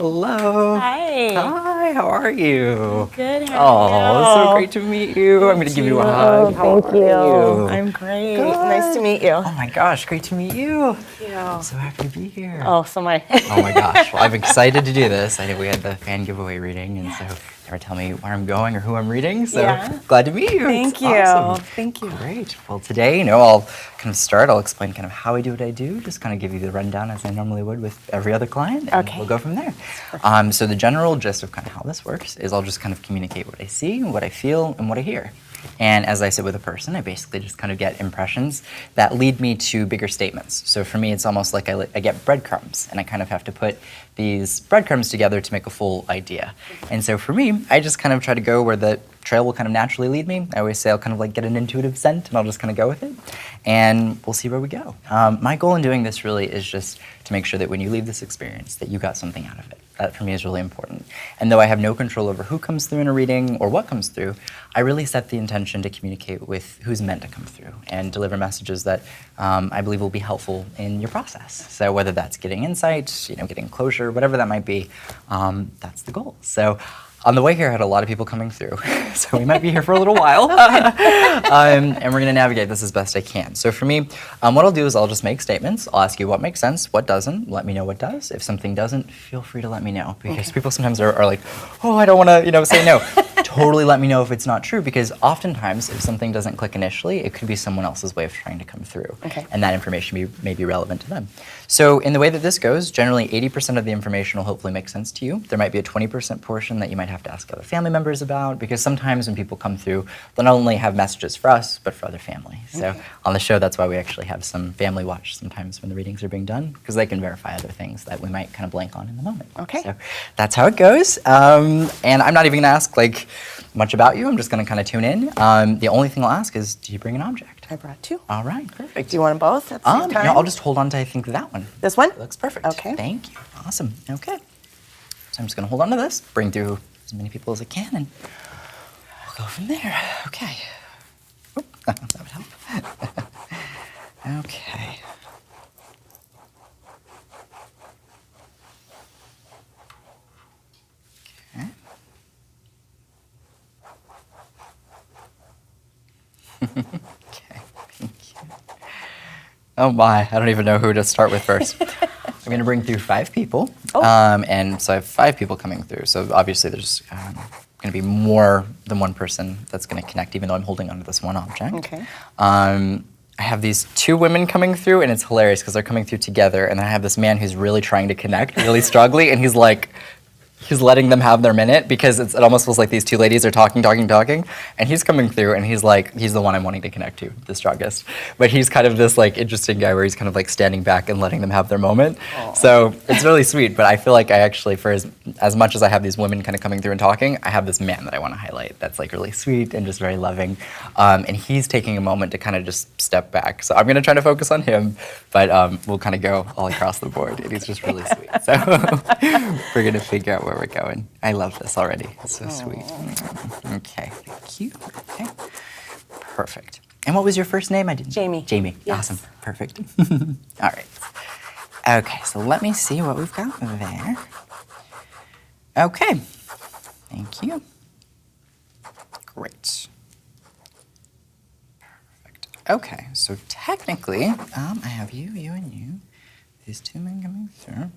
Hello. Hi. Hi, how are you? Good. Oh, so great to meet you. I'm going to give you a hug. How Thank are you. I'm great. Good. Nice to meet you. Oh my gosh, great to meet you. Thank you. I'm so happy to be here. Oh, so am I. Oh my gosh, well, I'm excited to do this. I know we had the fan giveaway reading, and so never tell me where I'm going or who I'm reading, so Yeah. glad to meet you. Thank It's you. awesome. Thank you. Great. Well, today, I'll kind of start. I'll explain kind of how I do what I do, just kind of give you the rundown as I normally would with every other client, and Okay. we'll go from there. So the general gist of kind of how this works is I'll just kind of communicate what I see, what I feel, and what I hear. And as I sit with a person, I basically just kind of get impressions that lead me to bigger statements. So for me, it's almost like I get breadcrumbs, and I kind of have to put these breadcrumbs together to make a full idea. And so for me, I just kind of try to go where the trail will kind of naturally lead me. I always say I'll kind of like get an intuitive scent, and I'll just kind of go with it, and we'll see where we go. My goal in doing this really is just to make sure that when you leave this experience, that you got something out of it. That for me is really important. And though I have no control over who comes through in a reading or what comes through, I really set the intention to communicate with who's meant to come through and deliver messages that I believe will be helpful in your process. So whether that's getting insight, getting closure, whatever that might be, that's the goal. So on the way here, I had a lot of people coming through, so we might be here for a little while, and we're going to navigate this as best I can. So for me, what I'll do is I'll just make statements. I'll ask you what makes sense, what doesn't. Let me know what does. If something doesn't, feel free to let me know, because people sometimes are like, oh, I don't want to, say no. Totally let me know if it's not true, because oftentimes if something doesn't click initially, it could be someone else's way of trying to come through, and that information may be relevant to them. So in the way that this goes, generally 80% of the information will hopefully make sense to you. There might be a 20% portion that you might have to ask other family members about, because sometimes when people come through, they'll not only have messages for us, but for other family. So on the show, that's why we actually have some family watch sometimes when the readings are being done, because they can verify other things that we might kind of blank on in the moment. Okay. So that's how it goes. And I'm not even going to ask much about you. I'm just going to kind of tune in. The only thing I'll ask is, do you bring an object? I brought two. All right, perfect. Do you want them both at the same time? No, I'll just hold on to, I think, that one. This one? It looks perfect. Okay. Thank you. Awesome. Okay. So I'm just going to hold on to this, bring through as many people as I can, and we'll go from there. Okay. Oop, that would help. Okay. Okay, thank you. Oh my, I don't even know who to start with first. I'm going to bring through 5 people, and so I have 5 people coming through. So obviously there's going to be more than one person that's going to connect, even though I'm holding onto this one object. Okay. I have these 2 women coming through, and it's hilarious because they're coming through together, and I have this man who's really trying to connect, really struggling, and he's letting them have their minute, because it almost feels like these 2 ladies are talking, and he's coming through, and he's the one I'm wanting to connect to, the strongest. But he's kind of this interesting guy where he's kind of standing back and letting them have their moment. Aww. So it's really sweet, but I feel like I actually, for as much as I have these women kind of coming through and talking, I have this man that I want to highlight that's really sweet and just very loving. And he's taking a moment to kind of just step back. So I'm going to try to focus on him, but we'll kind of go all across the board, and he's just really sweet. So we're going to figure out where we're going. I love this already. It's so sweet. Okay, thank you. Okay, perfect. And what was your first name? I didn't. Jamie. Jamie. Yes. Awesome. Perfect. All right. Okay, so let me see what we've got there. Okay. Thank you. Great. Perfect. Okay, so technically, I have you, and you. These 2 men coming through.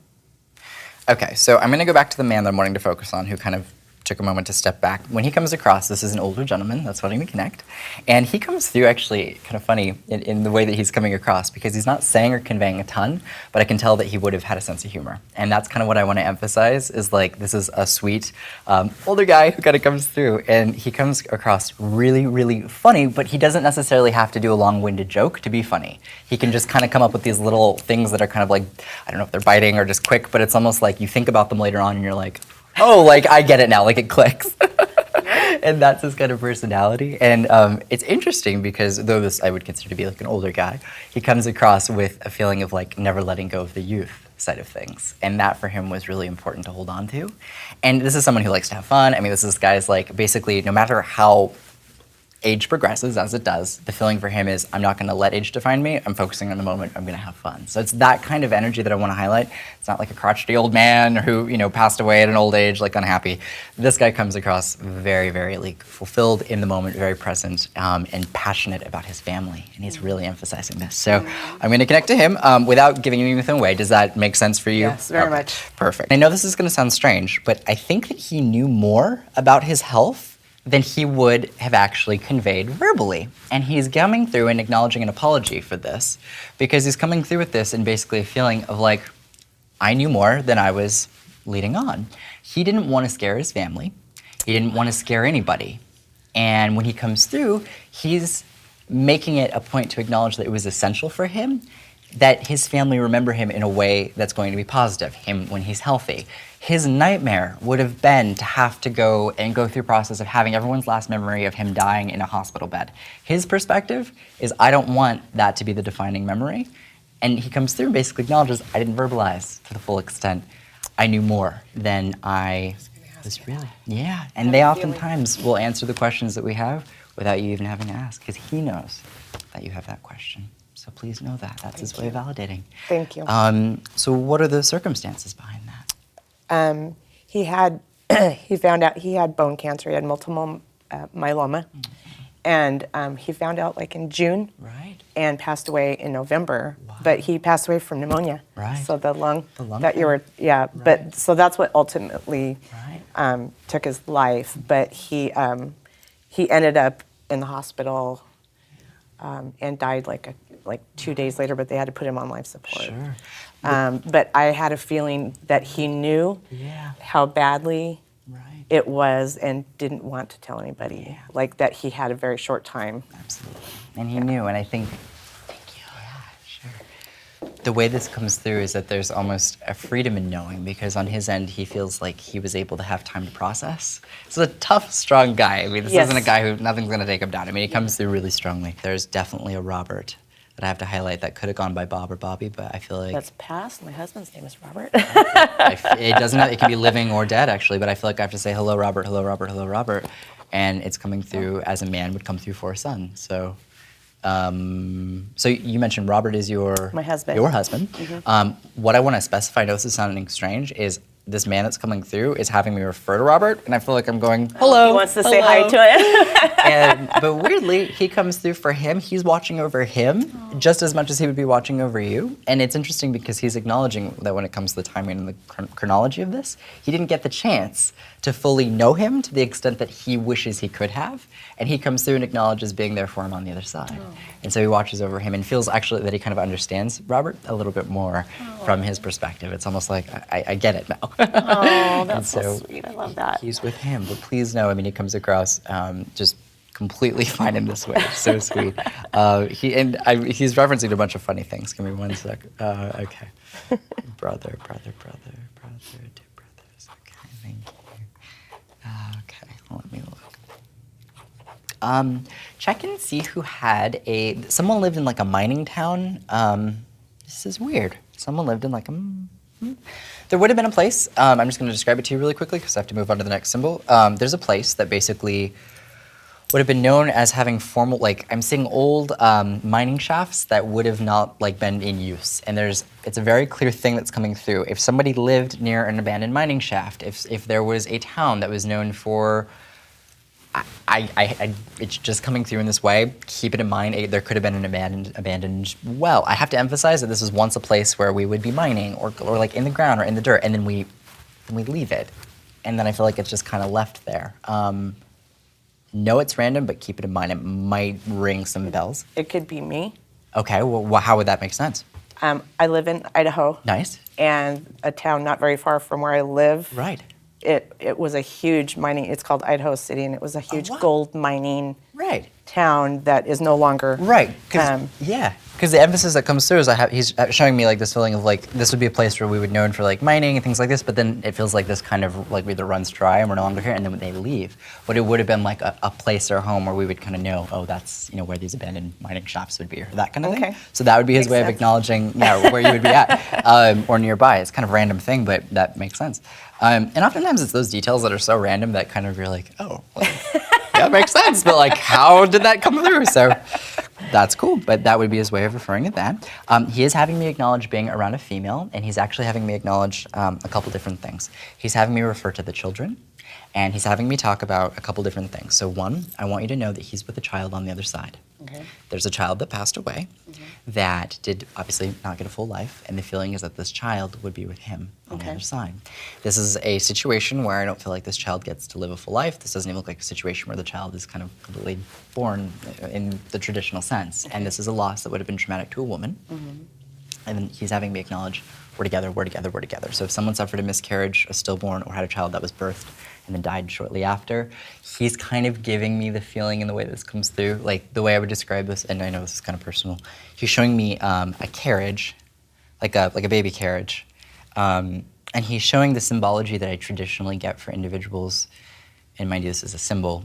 Okay, so I'm going to go back to the man that I'm wanting to focus on, who kind of took a moment to step back. When he comes across, this is an older gentleman that's wanting to connect, and he comes through actually kind of funny in the way that he's coming across, because he's not saying or conveying a ton, but I can tell that he would have had a sense of humor. And that's kind of what I want to emphasize, is this is a sweet older guy who kind of comes through, and he comes across really, really funny, but he doesn't necessarily have to do a long-winded joke to be funny. He can just kind of come up with these little things that are kind of I don't know if they're biting or just quick, but it's almost like you think about them later on and you're like, oh, I get it now, it clicks. And that's his kind of personality. And it's interesting because though this I would consider to be an older guy, he comes across with a feeling of never letting go of the youth side of things. And that for him was really important to hold on to. And this is someone who likes to have fun. I mean, this guy's basically no matter how age progresses, as it does, the feeling for him is, I'm not going to let age define me. I'm focusing on the moment. I'm going to have fun. So it's that kind of energy that I want to highlight. It's not like a crotchety old man who, passed away at an old age, like unhappy. This guy comes across very, very like fulfilled in the moment, very present, and passionate about his family. And he's really emphasizing this. So I'm going to connect to him without giving anything away. Does that make sense for you? Yes, very Okay, much. Perfect. I know this is going to sound strange, but I think that he knew more about his health than he would have actually conveyed verbally. And he's coming through and acknowledging an apology for this, because he's coming through with this and basically a feeling of like, I knew more than I was leading on. He didn't want to scare his family. He didn't want to scare anybody. And when he comes through, he's making it a point to acknowledge that it was essential for him that his family remember him in a way that's going to be positive, him when he's healthy. His nightmare would have been to have to go through a process of having everyone's last memory of him dying in a hospital bed. His perspective is, I don't want that to be the defining memory. And he comes through and basically acknowledges, I didn't verbalize to the full extent. I knew more than I was really. Yeah, and they oftentimes will answer the questions that we have without you even having to ask, because he knows that you have that question. So please know that. That's his way of validating. Thank you. So what are the circumstances behind that? He found out he had bone cancer. He had multiple myeloma. And he found out like in June. Right. And passed away in November. Wow. But he passed away from pneumonia. Right. So the lung that thing. you were, yeah. Right. But so that's what ultimately Right. took his life. But he ended up in the hospital and died like 2 days later, but they had to put him on life support. Sure. But I had a feeling that he knew Yeah. how badly Right. it was and didn't want to tell anybody. Yeah. Like that he had a very short time. Absolutely. And he knew, and I think, thank you, yeah, sure. The way this comes through is that there's almost a freedom in knowing, because on his end, he feels like he was able to have time to process. This is a tough, strong guy. I mean, this Yes. isn't a guy who nothing's gonna take him down. I mean, he comes through really strongly. There's definitely a Robert that I have to highlight that could have gone by Bob or Bobby, but I feel like That's past. My husband's name is Robert. it doesn't have, it can be living or dead actually, but I feel like I have to say hello Robert, hello Robert, hello Robert, and it's coming through as a man would come through for a son. So so you mentioned Robert is My husband. Your husband. What I want to specify, I know this is sounding strange, is this man that's coming through is having me refer to Robert, and I feel like I'm going, hello. He wants to say hi to it. But weirdly, he comes through for him. He's watching over him just as much as he would be watching over you. And it's interesting because he's acknowledging that when it comes to the timing and the chronology of this, he didn't get the chance to fully know him to the extent that he wishes he could have. And he comes through and acknowledges being there for him on the other side. And so he watches over him and feels actually that he kind of understands Robert a little bit more from his perspective. It's almost like, I get it now. Oh, that's And so sweet. I love that. He's with him, but please know, I mean, he comes across just completely fine in this way. So sweet. He's referencing a bunch of funny things. Give me one sec. Okay. Brother, two brothers. Okay, thank you. Okay, let me look. Check and see who had someone lived in like a mining town. This is weird. Someone lived in like a... There would have been a place, I'm just going to describe it to you really quickly because I have to move on to the next symbol. There's a place that basically would have been known as having formal, like I'm seeing old mining shafts that would have not like been in use. And it's a very clear thing that's coming through. If somebody lived near an abandoned mining shaft, if there was a town that was known for, it's just coming through in this way. Keep it in mind, there could have been an abandoned well. I have to emphasize that this was once a place where we would be mining or like in the ground or in the dirt, and then we leave it. And then I feel like it's just kind of left there. No, it's random, but keep it in mind. It might ring some bells. It could be me. Okay, well, how would that make sense? I live in Idaho. Nice. And a town not very far from where I live. Right. It was a huge mining, it's called Idaho City, and it was a huge wow. gold mining Right. town that is no longer. Right. Because the emphasis that comes through is he's showing me like this feeling of like this would be a place where we would known for like mining and things like this, but then it feels like this kind of like either runs dry and we're no longer here, and then they leave. But it would have been like a place or a home where we would kind of know, oh, that's where these abandoned mining shops would be, or that kind of thing. So that would be his Makes way of sense. acknowledging where you would be at or nearby. It's kind of a random thing, but that makes sense. And oftentimes it's those details that are so random that kind of you're like, oh. Well, that makes sense. But like, how did that come through? So that's cool. But that would be his way of referring to that. He is having me acknowledge being around a female, and he's actually having me acknowledge a couple different things. He's having me refer to the children, and he's having me talk about a couple different things. So one, I want you to know that he's with a child on the other side. Okay. There's a child that passed away that did obviously not get a full life, and the feeling is that this child would be with him on the Okay. other side. This is a situation where I don't feel like this child gets to live a full life. This doesn't even look like a situation where the child is kind of completely born in the traditional sense. And this is a loss that would have been traumatic to a woman. And then he's having me acknowledge, we're together, we're together, we're together. So if someone suffered a miscarriage, a stillborn, or had a child that was birthed and then died shortly after, he's kind of giving me the feeling in the way this comes through. Like the way I would describe this, and I know this is kind of personal, he's showing me a carriage, like a baby carriage. And he's showing the symbology that I traditionally get for individuals, and mind you, this is a symbol,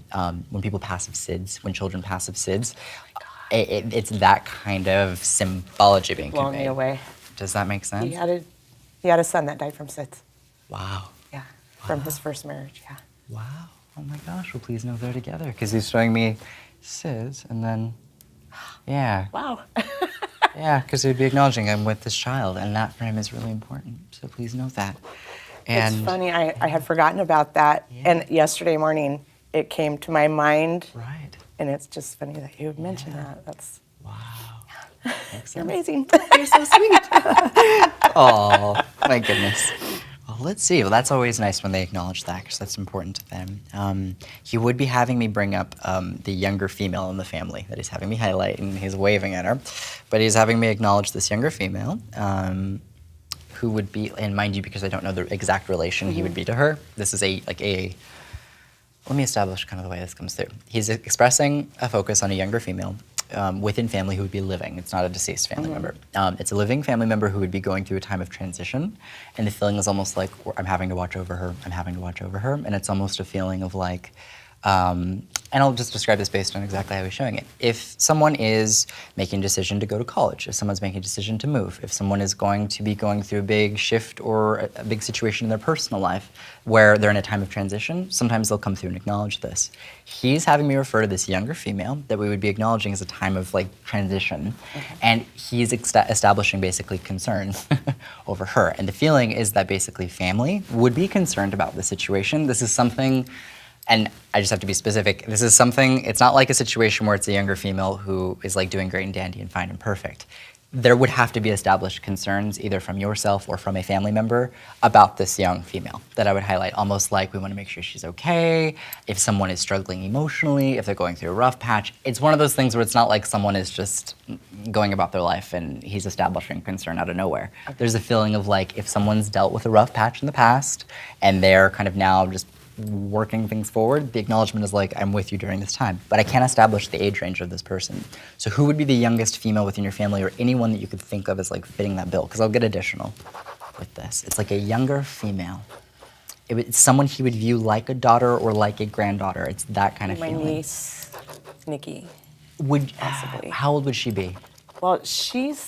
when people pass of SIDS, when children pass of SIDS, it's that kind of symbology being Blown conveyed. me away. Does that make sense? He had a son that died from SIDS. Wow. Yeah, from his first marriage. Yeah. Wow. Oh my gosh. Well, please know they're together because he's showing me SIDS and then, yeah. Wow. Yeah, because he'd be acknowledging I'm with this child, and that for him is really important. So please note that. And It's funny. I had forgotten about that, Yeah. and yesterday morning it came to my mind, right. and it's just funny that you would mention that. That's Wow. you're amazing. You're so sweet. Oh, my goodness. Well, let's see. Well, that's always nice when they acknowledge that because that's important to them. He would be having me bring up the younger female in the family that he's having me highlight, and he's waving at her. But he's having me acknowledge this younger female who would be, and mind you, because I don't know the exact relation he would be to her, this is let me establish kind of the way this comes through. He's expressing a focus on a younger female within family who would be living. It's not a deceased family member. It's a living family member who would be going through a time of transition, and the feeling is almost like I'm having to watch over her. I'm having to watch over her, and it's almost a feeling of like. And I'll just describe this based on exactly how he's showing it. If someone is making a decision to go to college, if someone's making a decision to move, if someone is going to be going through a big shift or a big situation in their personal life where they're in a time of transition, sometimes they'll come through and acknowledge this. He's having me refer to this younger female that we would be acknowledging as a time of like transition, and he's establishing basically concern over her. And the feeling is that basically family would be concerned about the situation. This is something. And I just have to be specific. This is something, it's not like a situation where it's a younger female who is like doing great and dandy and fine and perfect. There would have to be established concerns either from yourself or from a family member about this young female that I would highlight, almost like we want to make sure she's okay, if someone is struggling emotionally, if they're going through a rough patch. It's one of those things where it's not like someone is just going about their life and he's establishing concern out of nowhere. Okay. There's a feeling of like if someone's dealt with a rough patch in the past and they're kind of now just working things forward, the acknowledgement is like, I'm with you during this time. But I can't establish the age range of this person. So who would be the youngest female within your family or anyone that you could think of as like fitting that bill? Because I'll get additional with this. It's like a younger female. It's someone he would view like a daughter or like a granddaughter. It's that kind of My feeling. niece, Nikki. Possibly. How old would she be? Well, she's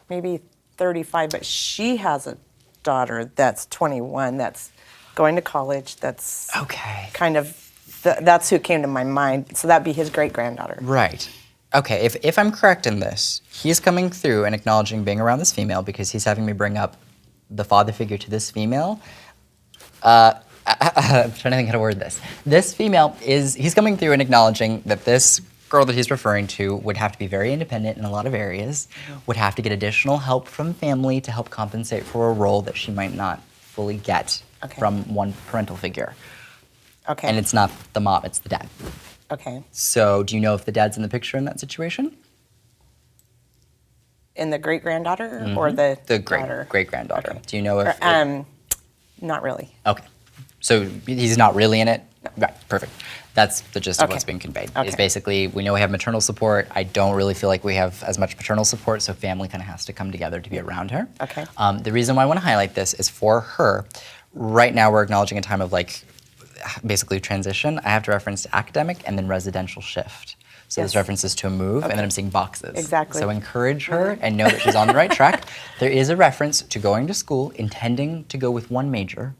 maybe 35, but she has a daughter that's 21 that's going to college. That's Okay. kind of, that's who came to my mind. So that'd be his great-granddaughter. Right. Okay, if I'm correct in this, he's coming through and acknowledging being around this female because he's having me bring up the father figure to this female. I'm trying to think how to word this. This female he's coming through and acknowledging that this girl that he's referring to would have to be very independent in a lot of areas, would have to get additional help from family to help compensate for a role that she might not fully get from one parental figure. Okay. And it's not the mom, it's the dad. Okay. So do you know if the dad's in the picture in that situation? In the great-granddaughter or the daughter? Great-granddaughter. Okay. Do you know if... Not really. Okay. So he's not really in it? No. Right, perfect. That's the gist of Okay. what's being conveyed. Okay. Is basically, we know we have maternal support. I don't really feel like we have as much paternal support, so family kind of has to come together to be around her. Okay. The reason why I want to highlight this is for her, right now we're acknowledging a time of like, basically transition. I have to reference to academic and then residential shift. So Yes. this references to a move, and then I'm seeing boxes. Exactly. So encourage her and know that she's on the right track. There is a reference to going to school, intending to go with one major,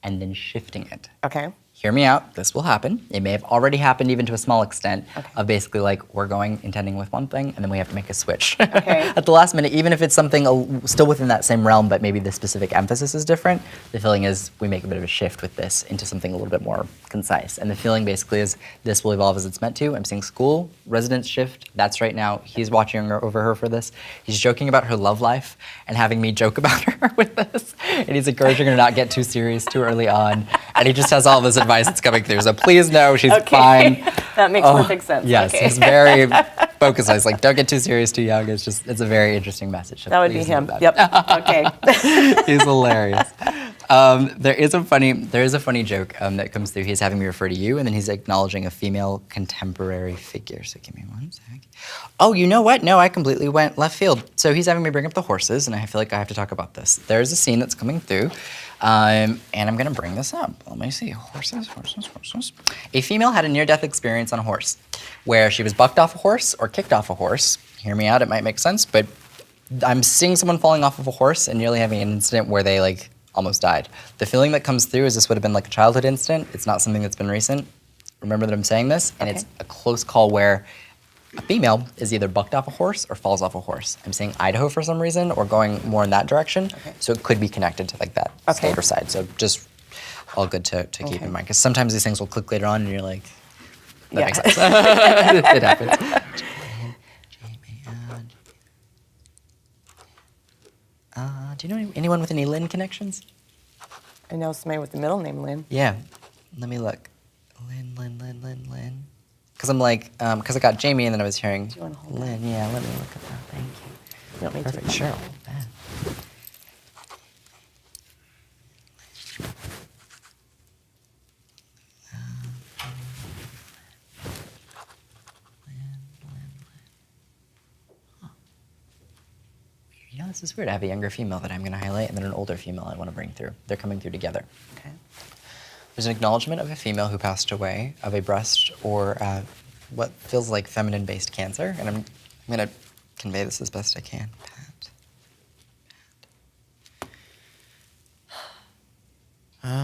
and then shifting it. Okay. hear me out, this will happen. It may have already happened even to a small extent of basically like we're going intending with one thing and then we have to make a switch at the last minute, even if it's something still within that same realm, but maybe the specific emphasis is different. The feeling is we make a bit of a shift with this into something a little bit more concise. And the feeling basically is this will evolve as it's meant to. I'm seeing school, residence shift, that's right now. He's watching over her for this. He's joking about her love life and having me joke about her with this. And he's encouraging her to not get too serious too early on. And he just has all this advice that's coming through. So please know she's fine. That makes perfect sense. Yes, Okay. he's very focused. He's like, don't get too serious too young. It's a very interesting message. So That would be please him. know that. Yep. Okay. He's hilarious. There is a funny joke that comes through. He's having me refer to you, and then he's acknowledging a female contemporary figure. So give me one sec. Oh, you know what? No, I completely went left field. So he's having me bring up the horses, and I feel like I have to talk about this. There's a scene that's coming through, and I'm going to bring this up. Let me see. Horses. A female had a near-death experience on a horse, where she was bucked off a horse or kicked off a horse. Hear me out. It might make sense, but I'm seeing someone falling off of a horse and nearly having an incident where they like almost died. The feeling that comes through is this would have been like a childhood incident. It's not something that's been recent. Remember that I'm saying this, and it's a close call where a female is either bucked off a horse or falls off a horse. I'm saying Idaho for some reason, or going more in that direction. So it could be connected to like that state or side. So just all good to keep in mind, because sometimes these things will click later on, and you're like, that makes sense. It happens. Do you know anyone with any Lynn connections? I know somebody with the middle name Lynn. Yeah. Let me look. Lynn. Because I'm like, because I got Jamie and then I was hearing Do you want to hold Lynn. Yeah, let me look at that. Thank you. You want me to? Perfect. Sure. I'll hold that. You know, this is weird. I have a younger female that I'm going to highlight and then an older female I want to bring through. They're coming through together. Okay. There's an acknowledgement of a female who passed away of a breast or what feels like feminine-based cancer, and I'm going to convey this as best I can.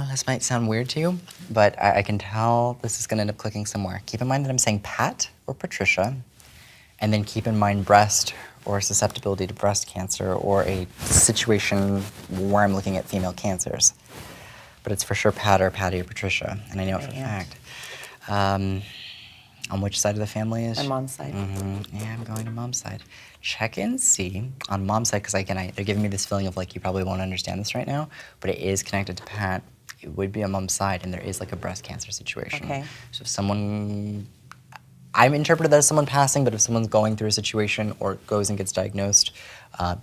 This might sound weird to you, but I can tell this is going to end up clicking somewhere. Keep in mind that I'm saying Pat or Patricia, and then keep in mind breast or susceptibility to breast cancer or a situation where I'm looking at female cancers. But it's for sure Pat or Patty or Patricia, and I know it for a fact. On which side of the family is My mom's side. Yeah, I'm going to mom's side. Check and see on mom's side, because again, they're giving me this feeling of like you probably won't understand this right now, but it is connected to Pat. It would be on mom's side, and there is like a breast cancer situation. Okay. So if someone, I'm interpreted that as someone passing, but if someone's going through a situation or goes and gets diagnosed,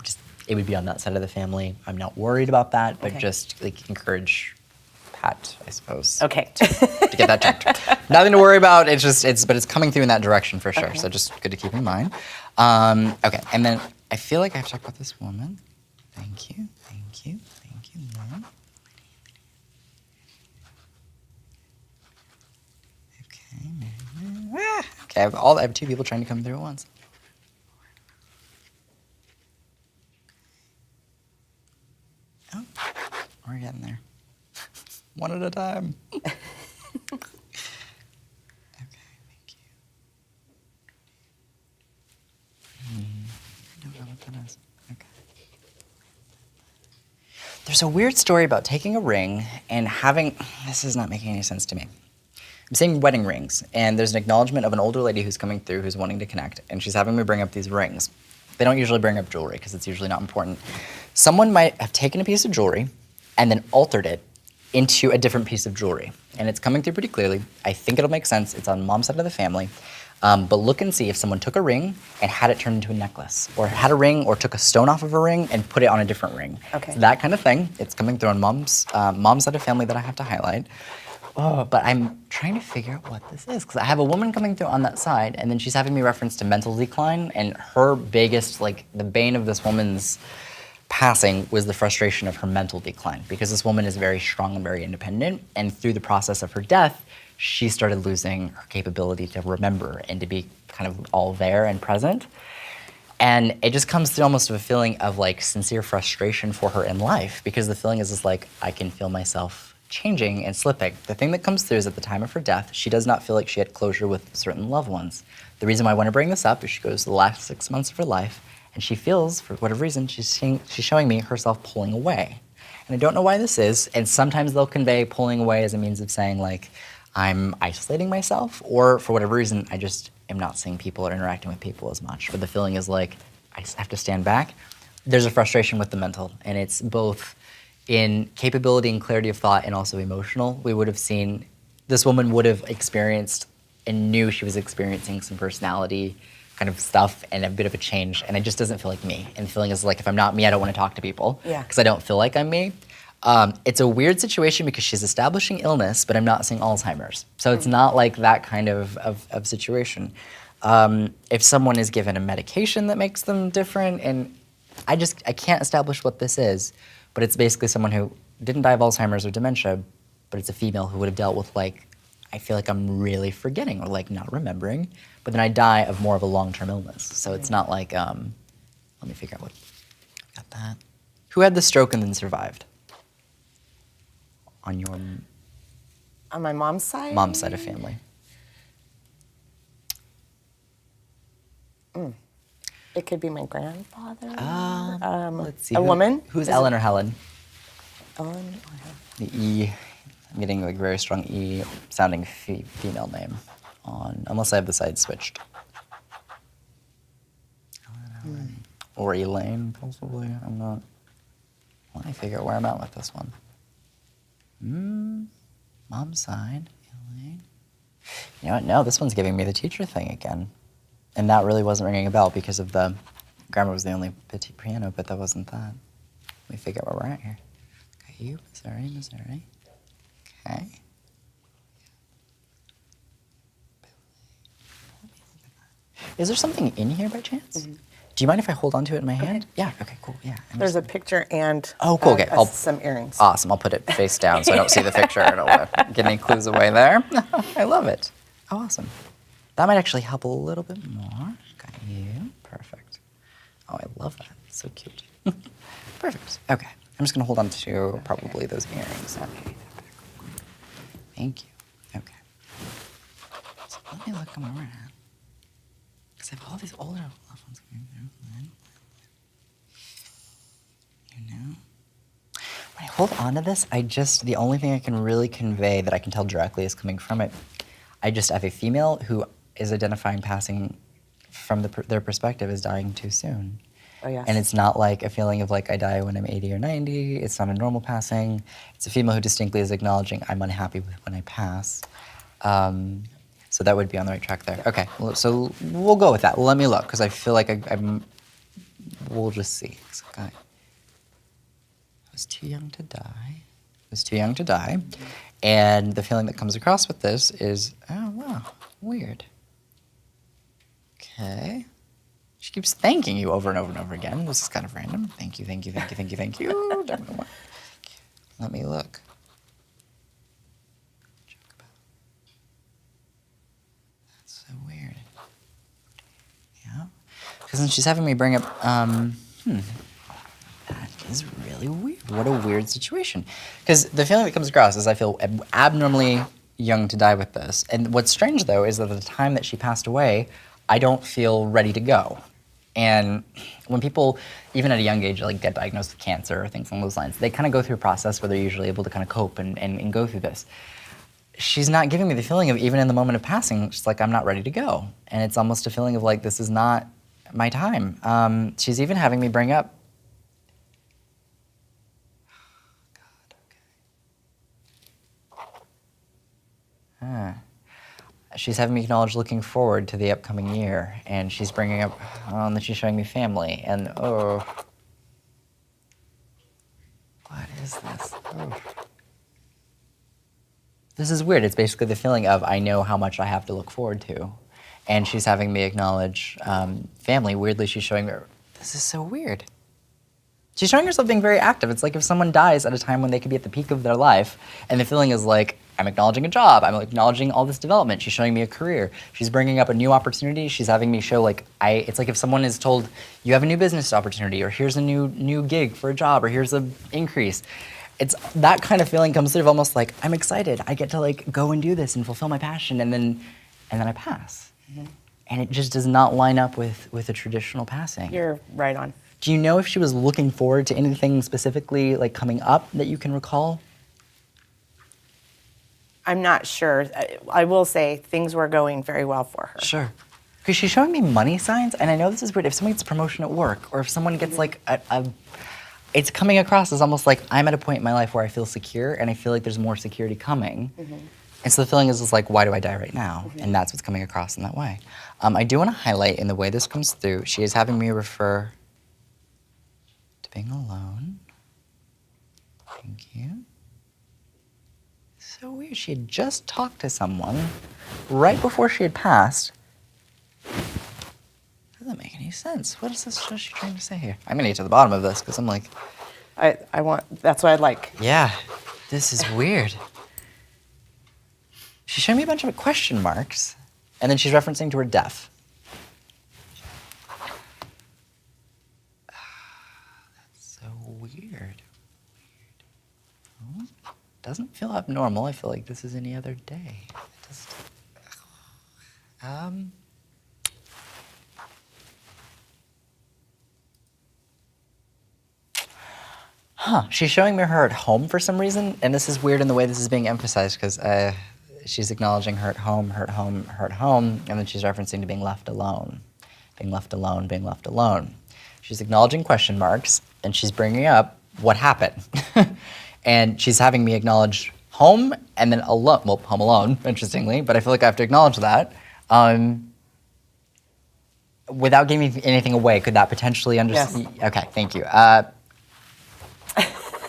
just it would be on that side of the family. I'm not worried about that, but Okay. just like encourage Pat, I suppose. Okay. To get that checked. Nothing to worry about. But it's coming through in that direction for sure. Okay. So just good to keep in mind. Okay, and then I feel like I have to talk about this woman. Thank you, Lynn. Okay, I have two people trying to come through at once. Oh, we're getting there. One at a time. Okay, thank you. I don't know what that is. Okay. There's a weird story about taking a ring and having, this is not making any sense to me. I'm seeing wedding rings, and there's an acknowledgement of an older lady who's coming through who's wanting to connect, and she's having me bring up these rings. They don't usually bring up jewelry because it's usually not important. Someone might have taken a piece of jewelry and then altered it into a different piece of jewelry. And it's coming through pretty clearly. I think it'll make sense. It's on mom's side of the family. But look and see if someone took a ring and had it turned into a necklace, or had a ring or took a stone off of a ring and put it on a different ring. Okay. So that kind of thing. It's coming through on mom's side of family that I have to highlight. Oh, but I'm trying to figure out what this is, because I have a woman coming through on that side, and then she's having me reference to mental decline, and her biggest, like, the bane of this woman's passing was the frustration of her mental decline, because this woman is very strong and very independent, and through the process of her death, she started losing her capability to remember and to be kind of all there and present. And it just comes through almost of a feeling of like sincere frustration for her in life, because the feeling is just like, I can feel myself changing and slipping. The thing that comes through is at the time of her death, she does not feel like she had closure with certain loved ones. The reason why I want to bring this up is she goes to the last 6 months of her life, and she feels, for whatever reason, she's showing me herself pulling away. And I don't know why this is, and sometimes they'll convey pulling away as a means of saying, like, I'm isolating myself, or for whatever reason, I just am not seeing people or interacting with people as much. But the feeling is like, I just have to stand back. There's a frustration with the mental, and it's both in capability and clarity of thought and also emotional. We would have seen, this woman would have experienced and knew she was experiencing some personality kind of stuff and a bit of a change, and it just doesn't feel like me. And the feeling is like, if I'm not me, I don't want to talk to people, because I don't feel like I'm me. It's a weird situation because she's establishing illness, but I'm not seeing Alzheimer's. So it's not like that kind of situation. If someone is given a medication that makes them different, and I can't establish what this is, but it's basically someone who didn't die of Alzheimer's or dementia, but it's a female who would have dealt with, like, I feel like I'm really forgetting or like not remembering, but then I die of more of a long-term illness. So it's not like, let me figure out what, got that. Who had the stroke and then survived? On your On my mom's side? mom's side of family. It could be my grandfather. Let's see. A woman? Who's Ellen or Helen? Ellen. The E, I'm getting like very strong E sounding female name on, unless I have the side switched. Ellen. Or Elaine, possibly. I'm not. Let me figure out where I'm at with this one. Mom's side, Elaine. You know what? No, this one's giving me the teacher thing again. And that really wasn't ringing a bell because of the grammar was the only petit piano, but that wasn't that. Let me figure out where we're at here. Got you, Missouri. Okay. Is there something in here by chance? Mm-hmm. Do you mind if I hold on to it in my hand? Yeah, okay, cool, yeah. There's a picture and oh, cool, okay. Some earrings. Awesome, I'll put it face down so I don't see the picture. I don't want to get any clues away there. I love it. Oh, awesome. That might actually help a little bit more. Got you, perfect. Oh, I love that, it's so cute. Perfect, okay. I'm just gonna hold on to probably those earrings. Okay. Thank you, okay. So let me look at where we're at. Because I have all these older loved ones coming through. You know? When I hold on to this, the only thing I can really convey that I can tell directly is coming from it. I just have a female who is identifying passing from their perspective as dying too soon. Oh, yes. And it's not like a feeling of like I die when I'm 80 or 90. It's not a normal passing. It's a female who distinctly is acknowledging I'm unhappy with when I pass. So that would be on the right track there. Okay, so we'll go with that. Let me look, because I feel like we'll just see. Okay. I was too young to die. And the feeling that comes across with this is, oh, wow, weird. Okay. She keeps thanking you over and over and over again. This is kind of random. Thank you. Don't know why. Let me look. That's so weird. Yeah. Because she's having me bring up, that is really weird. What a weird situation. Because the feeling that comes across is I feel abnormally young to die with this. And what's strange, though, is that at the time that she passed away, I don't feel ready to go. And when people, even at a young age, like get diagnosed with cancer or things along those lines, they kind of go through a process where they're usually able to kind of cope and go through this. She's not giving me the feeling of, even in the moment of passing, she's like, I'm not ready to go. And it's almost a feeling of like, this is not my time. She's even having me bring up, she's having me acknowledge looking forward to the upcoming year, and she's bringing up, and then she's showing me family, and what is this? This is weird. It's basically the feeling of I know how much I have to look forward to, and she's having me acknowledge family. Weirdly, she's showing me, this is so weird. She's showing herself being very active. It's like if someone dies at a time when they could be at the peak of their life, and the feeling is like, I'm acknowledging a job, I'm acknowledging all this development, she's showing me a career, she's bringing up a new opportunity, she's having me show like, it's like if someone is told, you have a new business opportunity, or here's a new gig for a job, or here's an increase. it's that kind of feeling comes through of almost like I'm excited. I get to like go and do this and fulfill my passion, and then I pass. And it just does not line up with a traditional passing. You're right on. Do you know if she was looking forward to anything specifically like coming up that you can recall? I'm not sure. I will say things were going very well for her. Sure. Because she's showing me money signs, and I know this is weird. If someone gets a promotion at work, or if someone gets like it's coming across as almost like I'm at a point in my life where I feel secure, and I feel like there's more security coming. And so the feeling is just like, why do I die right now? And that's what's coming across in that way. I do want to highlight in the way this comes through, she is having me refer to being alone. Thank you. So weird. She had just talked to someone right before she had passed. Doesn't make any sense. What is she trying to say here? I'm gonna get to the bottom of this because I'm like, I want. That's what I'd like. yeah, this is weird. She's showing me a bunch of question marks, and then she's referencing to her death. That's so weird. Oh, doesn't feel abnormal. I feel like this is any other day. It just, She's showing me her at home for some reason, and this is weird in the way this is being emphasized because she's acknowledging her at home, her at home, her at home, and then she's referencing to being left alone, being left alone, being left alone. She's acknowledging question marks, and she's bringing up what happened. And she's having me acknowledge home and then alone, well, home alone, interestingly, but I feel like I have to acknowledge that. Without giving anything away, could that potentially understand? Yes. Okay, thank you.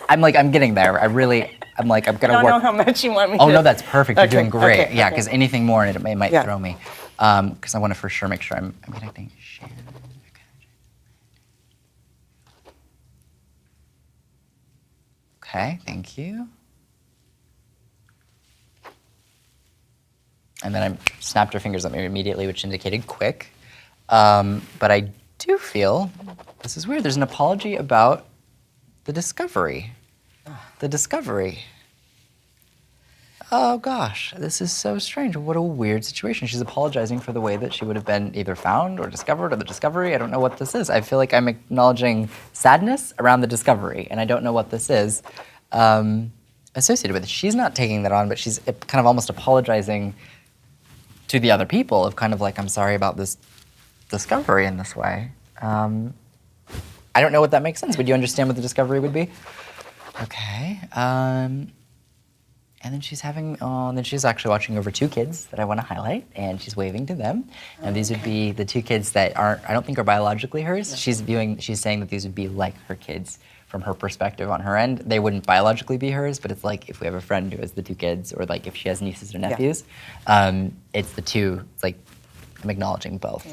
I'm getting there. I'm gonna I don't work. know how much you want me Oh to. no, that's perfect. You're doing great. okay, Yeah, okay. because anything more in it might Yeah. throw me. Because I want to for sure make sure I'm connecting. Shannon. Okay, thank you. And then I snapped her fingers at me immediately, which indicated quick. But I do feel, this is weird, there's an apology about the discovery. The discovery. Oh gosh, this is so strange. What a weird situation. She's apologizing for the way that she would have been either found or discovered or the discovery. I don't know what this is. I feel like I'm acknowledging sadness around the discovery, and I don't know what this is associated with it. She's not taking that on, but she's kind of almost apologizing to the other people of kind of like, I'm sorry about this discovery in this way. I don't know what that makes sense. Would you understand what the discovery would be? Okay. And then she's then she's actually watching over two kids that I want to highlight, and she's waving to them. And these would be the two kids that I don't think are biologically hers. Yeah. She's saying that these would be like her kids from her perspective on her end. They wouldn't biologically be hers, but it's like if we have a friend who has the two kids, or like if she has nieces or nephews, it's the two, it's like I'm acknowledging both.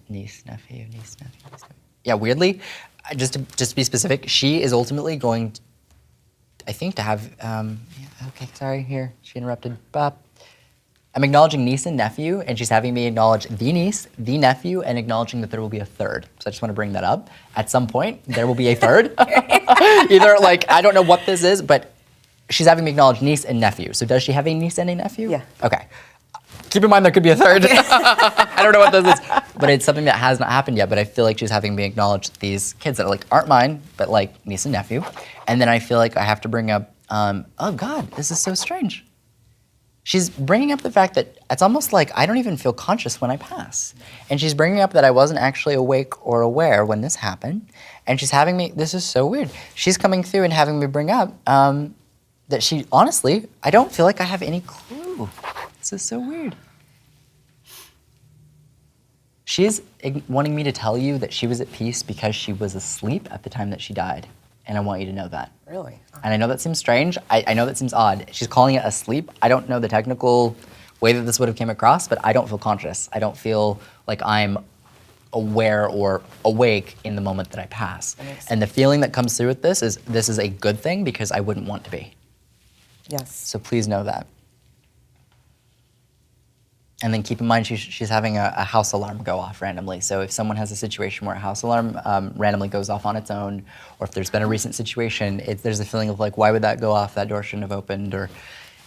Niece, nephew, niece, nephew, niece, nephew. Yeah, weirdly, just to be specific, she is ultimately going to, I think, to have, okay, sorry, here, she interrupted. Bop. I'm acknowledging niece and nephew, and she's having me acknowledge the niece, the nephew, and acknowledging that there will be a third. So I just want to bring that up. At some point, there will be a third. Either, like, I don't know what this is, but she's having me acknowledge niece and nephew. So does she have a niece and a nephew? Yeah. Okay. Keep in mind there could be a third. I don't know what this is, but it's something that has not happened yet. But I feel like she's having me acknowledge these kids that are like aren't mine, but like niece and nephew. And then I feel like I have to bring up, oh God, this is so strange. She's bringing up the fact that it's almost like I don't even feel conscious when I pass. And she's bringing up that I wasn't actually awake or aware when this happened. And she's having me, this is so weird. She's coming through and having me bring up that she, honestly, I don't feel like I have any clue. This is so weird. She's wanting me to tell you that she was at peace because she was asleep at the time that she died. And I want you to know that. Really? And I know that seems strange. I know that seems odd. She's calling it asleep. I don't know the technical way that this would have came across, but I don't feel conscious. I don't feel like I'm aware or awake in the moment that I pass. And the feeling that comes through with this is a good thing because I wouldn't want to be. Yes. So please know that. And then keep in mind she's having a house alarm go off randomly. So if someone has a situation where a house alarm randomly goes off on its own, or if there's been a recent situation, there's a feeling of like, why would that go off? That door shouldn't have opened, or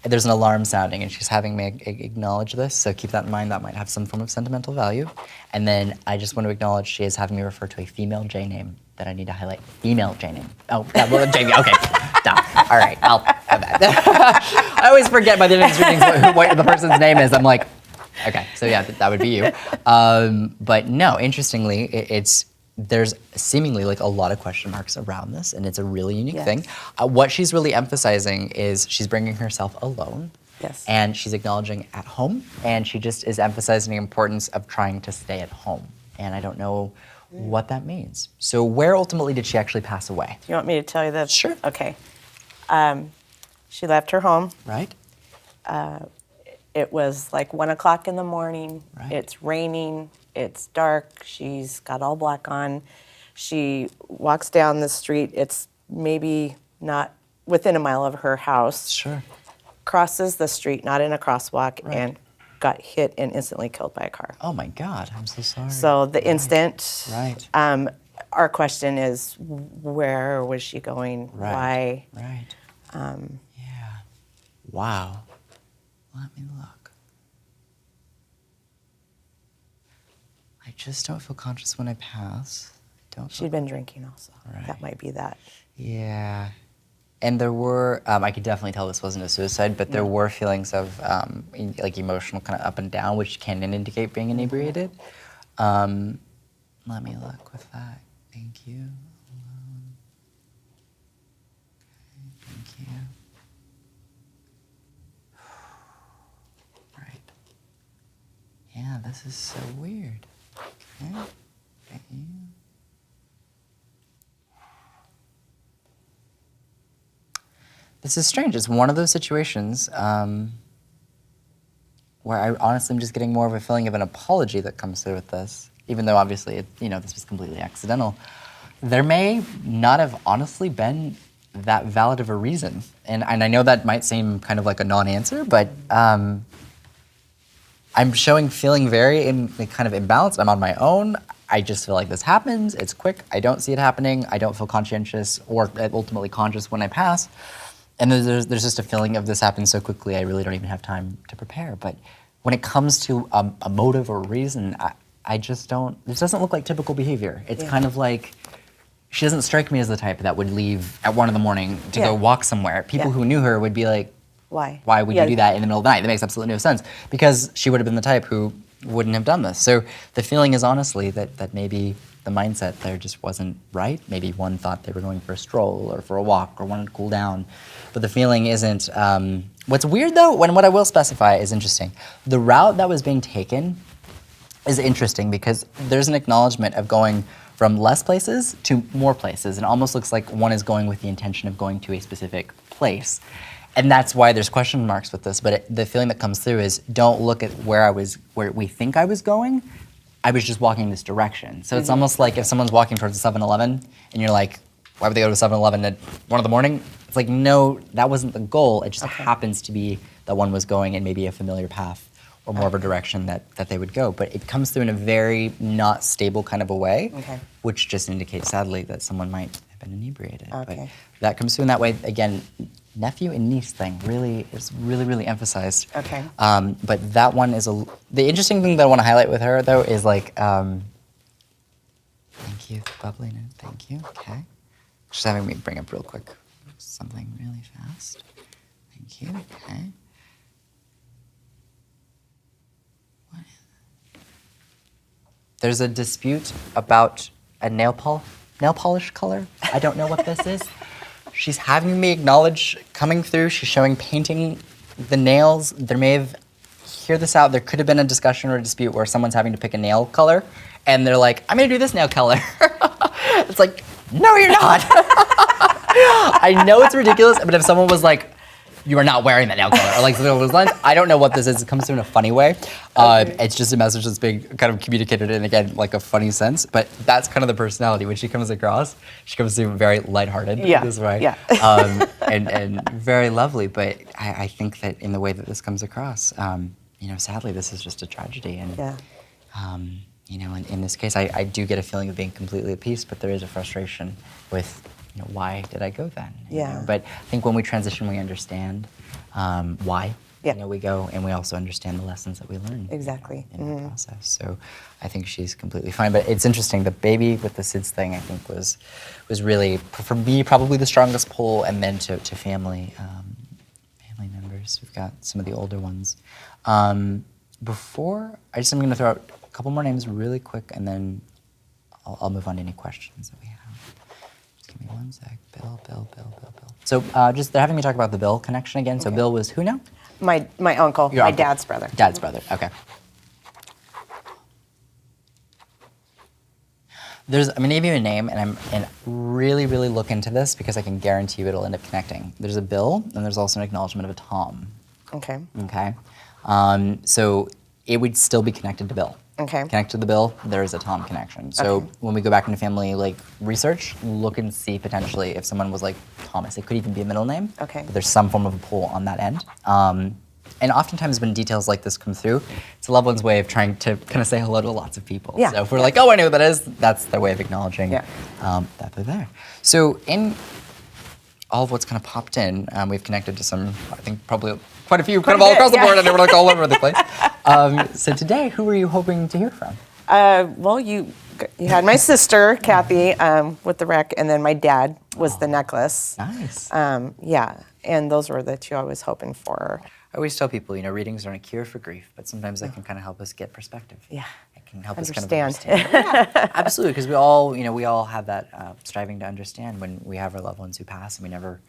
there's an alarm sounding, and she's having me acknowledge this. So keep that in mind. That might have some form of sentimental value. And then I just want to acknowledge she is having me refer to a female J name that I need to highlight. Female J name. Oh, that was Jamie. Okay, done. All right, I'll have that. I always forget by the end of these readings what the person's name is. I'm like, okay, so yeah, that would be you. But no, interestingly, there's seemingly like a lot of question marks around this, and it's a really unique Yes. thing. What she's really emphasizing is she's bringing herself alone. Yes. And she's acknowledging at home, and she just is emphasizing the importance of trying to stay at home. And I don't know what that means. So where ultimately did she actually pass away? You want me to tell you the? Sure. Okay. She left her home. Right? It was like 1 o'clock in the morning. Right. It's raining. It's dark. She's got all black on. She walks down the street. It's maybe not within a mile of her house. Sure. Crosses the street, not in a crosswalk, Right. and got hit and instantly killed by a car. Oh my God, I'm so sorry. So the instant. Right. Our question is, where was she going? Right. Why? Right. Yeah. Wow. Let me look. I just don't feel conscious when I pass. I don't. She'd been drinking also. Right. That might be that. Yeah. And there were, I could definitely tell this wasn't a suicide, but there were feelings of like emotional kind of up and down, which can indicate being inebriated. Let me look with that. Thank you. Okay, thank you. Right. Yeah, this is so weird. Okay. Thank you. This is strange. It's one of those situations where I honestly am just getting more of a feeling of an apology that comes through with this, even though obviously this was completely accidental. There may not have honestly been that valid of a reason, and I know that might seem kind of like a non-answer, but I'm feeling very kind of imbalanced. I'm on my own. I just feel like this happens. It's quick. I don't see it happening. I don't feel conscientious or ultimately conscious when I pass. And there's just a feeling of this happens so quickly, I really don't even have time to prepare. But when it comes to a motive or reason, I just don't, this doesn't look like typical behavior. It's kind of like, she doesn't strike me as the type that would leave at 1 in.the.morning to go walk somewhere. People who knew her would be like, Why? Why would you do that in the middle of the night? That makes absolutely no sense. Because she would have been the type who wouldn't have done this. So the feeling is honestly that maybe the mindset there just wasn't right. Maybe one thought they were going for a stroll or for a walk or wanted to cool down. But the feeling isn't, what's weird though, what I will specify is interesting. The route that was being taken is interesting because there's an acknowledgement of going from less places to more places. And it almost looks like one is going with the intention of going to a specific place. And that's why there's question marks with this. But the feeling that comes through is don't look at where we think I was going. I was just walking this direction. So it's almost like if someone's walking towards a 7-Eleven and you're like, why would they go to 7-Eleven at 1 in.the.morning? It's like, no, that wasn't the goal. It just happens to be that one was going in maybe a familiar path or more of a direction that they would go. But it comes through in a very not stable kind of a way, which just indicates, sadly, that someone might have been inebriated. But that comes through in that way. Again, nephew and niece thing is really emphasized. Okay. But that one is the interesting thing that I want to highlight with her though is like, thank you, bubbly, thank you, okay. Just having me bring up real quick something really fast. Thank you, okay. What is it? There's a dispute about a nail polish color. I don't know what this is. She's having me acknowledge coming through. She's showing painting the nails. There may have, hear this out, there could have been a discussion or a dispute where someone's having to pick a nail color and they're like, I'm gonna do this nail color. It's like, no, you're not. I know it's ridiculous, but if someone was like, you are not wearing that nail color, or like something along those lines, I don't know what this is. It comes through in a funny way. It's just a message that's being kind of communicated in, again, like a funny sense, but that's kind of the personality. When she comes across, she comes through very lighthearted this way. And very lovely, but I think that in the way that this comes across, sadly, this is just a tragedy. And, Yeah. in this case, I do get a feeling of being completely at peace, but there is a frustration with, why did I go then? Yeah. But I think when we transition, we understand why. Yeah. We go, and we also understand the lessons that we learn. Exactly. In the process. So I think she's completely fine. But it's interesting. The baby with the SIDS thing, I think, was really, for me, probably the strongest pull, and then to family members. We've got some of the older ones. I'm going to throw out a couple more names really quick, and then I'll move on to any questions that we have. Just give me one sec. Bill. So just they're having me talk about the Bill connection again. So Bill was who now? My uncle, Your my uncle. dad's brother. Dad's brother, okay. I'm gonna give you a name, and really, really look into this because I can guarantee you it'll end up connecting. There's a Bill, and there's also an acknowledgement of a Tom. Okay. Okay. So it would still be connected to Bill. Okay. Connected to the Bill, there is a Tom connection. So Okay. when we go back into family research, look and see potentially if someone was like Thomas. It could even be a middle name. Okay. But there's some form of a pull on that end. And oftentimes when details like this come through, it's a loved one's way of trying to kind of say hello to lots of people. Yeah. So if we're like, oh, I know who that is, that's their way of acknowledging Yeah. that they're there. So in all of what's kind of popped in, we've connected to some, I think probably quite a few, kind of all across the board, and they were like all over the place. So today, who were you hoping to hear from? Well, you had my sister, Kathy, with the wreck, and then my dad was the necklace. Nice. Yeah, and those were the two I was hoping for. I always tell people, readings aren't a cure for grief, but sometimes they can kind of help us get perspective. Yeah. It can help us Understand. kind of understand. Yeah, absolutely, because we all have that striving to understand when we have our loved ones who pass, and we never,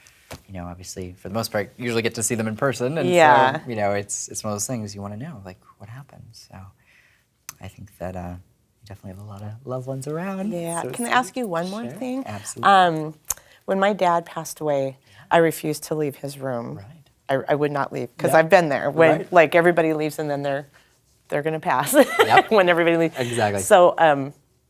obviously, for the most part, usually get to see them in person. And Yeah. so, it's one of those things you want to know, like, what happened. So I think that you definitely have a lot of loved ones around. Yeah. So Can I it's- ask you one more Sure, thing? Absolutely. When my dad passed away, I refused to leave his room. Right. I would not leave because Yeah. I've been there when Right. like everybody leaves and then they're gonna pass Yep. when everybody leaves. Exactly. So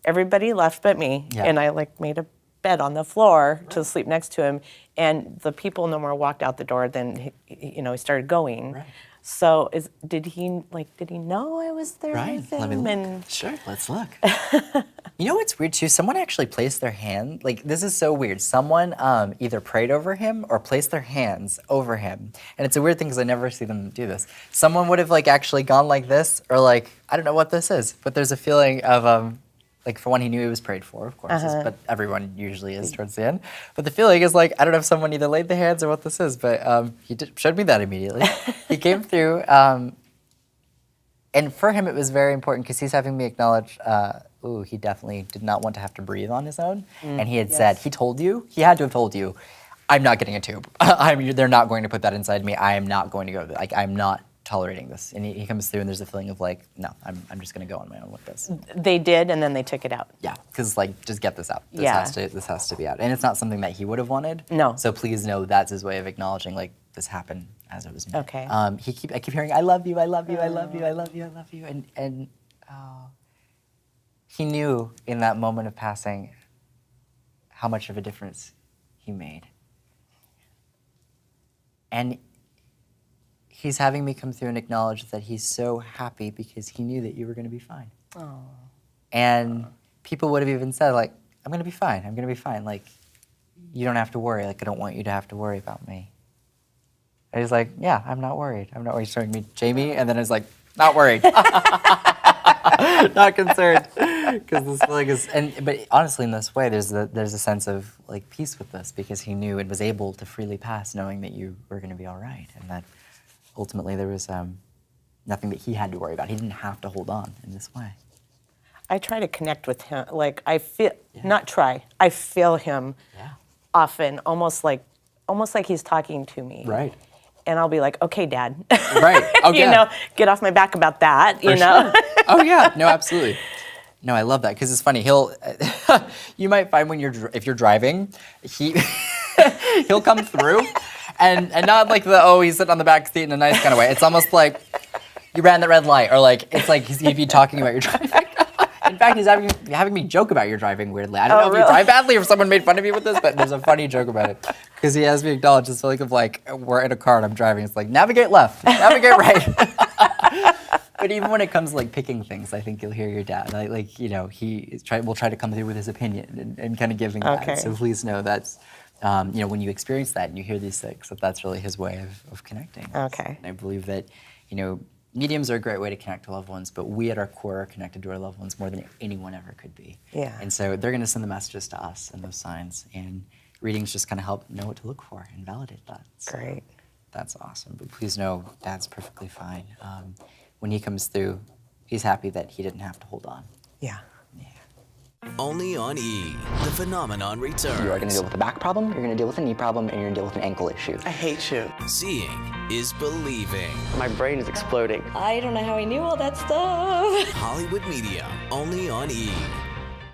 everybody left but me, Yeah. and I made a bed on the floor to sleep next to him, and the people no more walked out the door. Then he started going. Right. So did he know I was there Right. with him? Let me look. And Sure. Let's look. You know what's weird too? Someone actually placed their hand. This is so weird. Someone either prayed over him or placed their hands over him, and it's a weird thing because I never see them do this. Someone would have actually gone like this, or I don't know what this is, but there's a feeling of for one, he knew he was prayed for, of course, but everyone usually is towards the end. But the feeling is I don't know if someone either laid the hands or what this is, but he showed me that immediately. He came through, and for him it was very important because he's having me acknowledge, he definitely did not want to have to breathe on his own. And he had said, he had to have told you, I'm not getting a tube. They're not going to put that inside me. I am not going to go, I'm not tolerating this. And he comes through and there's a feeling of no, I'm just going to go on my own with this. they did, and then they took it out. Yeah, because just get this out. This Yeah. has to be out, and it's not something that he would have wanted. No. So please know that's his way of acknowledging this happened as it was made. Okay. I keep hearing I love you, I love you, I love you, I love you, I love you, and he knew in that moment of passing how much of a difference he made, and he's having me come through and acknowledge that he's so happy because he knew that you were going to be fine. And people would have even said, I'm going to be fine. I'm going to be fine. You don't have to worry. I don't want you to have to worry about me. And he's yeah, I'm not worried. I'm not worried. He's showing me Jamie, and then it's not worried. Not concerned. Because this feeling is, but honestly, in this way, there's a sense of peace with this because he knew and was able to freely pass knowing that you were going to be all right. And that ultimately there was nothing that he had to worry about. He didn't have to hold on in this way. I try to connect with him. I feel, not try, I feel him often, almost like he's talking to me. Right. And I'll be okay, Dad. Right. Oh, yeah. Get off my back about that, For know? Sure. Oh, yeah. No, absolutely. No, I love that because it's funny. You might find if you're driving, he'll come through and not he's sitting on the back seat in a nice kind of way. It's almost like you ran the red light, or he'd be talking about your driving. In fact, he's having me joke about your driving weirdly. I don't know if you drive badly or if someone made fun of you with this, but there's a funny joke about it. Because he has me acknowledge this feeling of we're in a car and I'm driving. It's navigate left, navigate right. But even when it comes to like picking things, I think you'll hear your dad. Like you know, will try to come through with his opinion and kind of giving Okay. that. So please know that's, you know, when you experience that and you hear these things, that's really his way of connecting. Okay. And I believe that, you know, mediums are a great way to connect to loved ones, but we at our core are connected to our loved ones more than anyone ever could be. Yeah. And so they're going to send the messages to us and those signs, and readings just kind of help know what to look for and validate that. So Great. that's awesome. But please know Dad's perfectly fine. When he comes through, he's happy that he didn't have to hold on. Yeah. Only on E! The phenomenon returns. You are going to deal with a back problem, you're going to deal with a knee problem, and you're going to deal with an ankle issue. I hate you. Seeing is believing. My brain is exploding. I don't know how he knew all that stuff. Hollywood Media. Only on E!